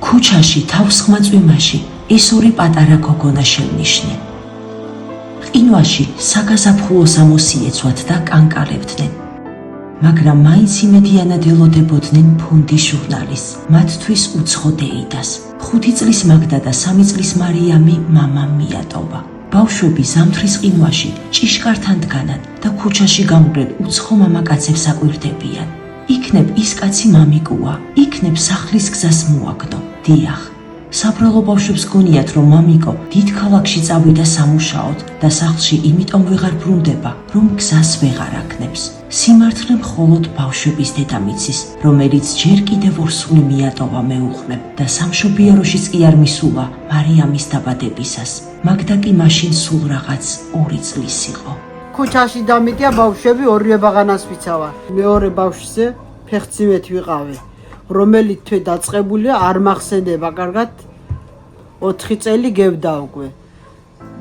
ქუჩაში თავს ხმა წვიმაში ეს ორი პატარა გოგონა შევნიშნე. ყინვაში საგაზაფხულო სამოსიეცვათ და კანკალებდნენ. მაგრამ მაინც იმედიანად ელოდებოდნენ ფონდის ჟურნალისტს, მათთვის უცხო დეიდას. 5 წლის მაგდა და 3 წლის მარიამი მამამ მიატოვა. ბავშვები ზამთრის ყინვაში ჭიშკართან დგანან და ქუჩაში გამგრელ უცხო მამაკაცებს აკვირდებიან. იქნებ ის კაცი მამიკოა, იქნებ სახლის გზას მოაგდო. დიახ, საბრალო ბავშვებს გონიათ, რომ მამიკო დიდ ქალაქში წავიდა სამუშაოდ და სახლში იმიტომ ვეღარ ბრუნდება, რომ გზას ვეღარ აქნებს. სიმართლე მხოლოდ ბავშვების დედამიცის, რომელიც ჯერ კიდევ ორსული მიატოვა მეუღლემ და სამშობიაროშიც კი არ მისულა მარიამის დაბადებისას. მაგდა კი მაშინ სულ რაღაც 2 წლის იყო. ქუჩაში დამიტია ბავშვები ორივე ბაღანას ვიცავა. მეორე ბავშვზე ფეხციმეთ ვიყავი, რომელიც თვე დაწყებულია, არ მახსენდება კარგად 4 წელი გევდა უკვე.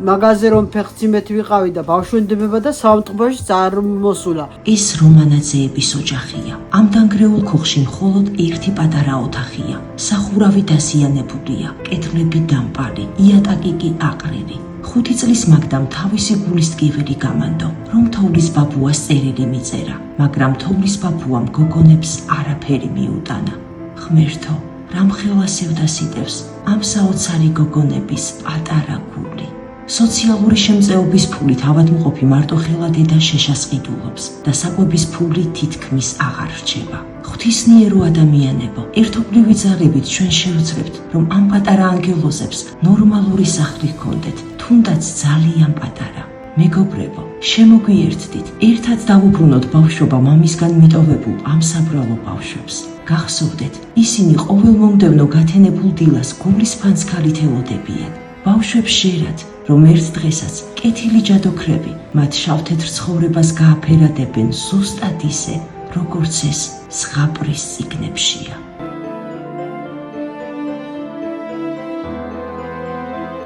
მაგაზე რომ ფეხციმეთ ვიყავი და ბავშვენდებება და საავადმყოფოში არ მოსულა. ეს რომანაძეების ოჯახია. ამ დანგრეულ ქუხში მხოლოდ ერთი პატარა ოთახია. სახურავი დასიანებულია, კედლები დამპალი, იატაკი კი აყრილი. 5 წლის მაგდამ თავისი გულის ტკივილი გამანდო, რომ თოვლის ბაბუას წერილი მიწერა, მაგრამ თოვლის ბაბუამ გოგონებს არაფერი მიუტანა. ღმერთო, რამ ხელასევდა სიტევს ამ საოცარი გოგონების პატარა გული. სოციალური შემწეობის ფულით ავადმყოფი მარტოხელა დედა შეშას ყიდულობს და საკვების ფული თითქმის აღარ რჩება. ღვთისმიერო ადამიანებო, ერთობლივი ძალებით ჩვენ შევძლებთ, რომ ამ პატარა ანგელოზებს ნორმალური სახლი ჰქონდეთ, თუნდაც ძალიან პატარა. მეგობრებო, შემოგვიერთდით, ერთად დავუბრუნოთ ბავშვობა მამისგან მიტოვებულ ამ საბრალო ბავშვებს. გახსოვდეთ, ისინი ყოველ მომდევნო გათენებულ დილას გულის ფანცქალით ელოდებიან. ბავშვებს ჟერათ, რომ ერთ დღესაც კეთილი ჯადოქრები მათ შავთეთრ ცხოვრებას გააფერადებენ ზუსტად ისე, როგორც ეს ზღაპრის წიგნებშია.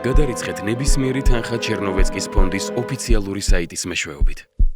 გადარიცხეთ ნებისმიერი თანხა ჩერნოვეცკის ფონდის ოფიციალური საიტის მეშვეობით.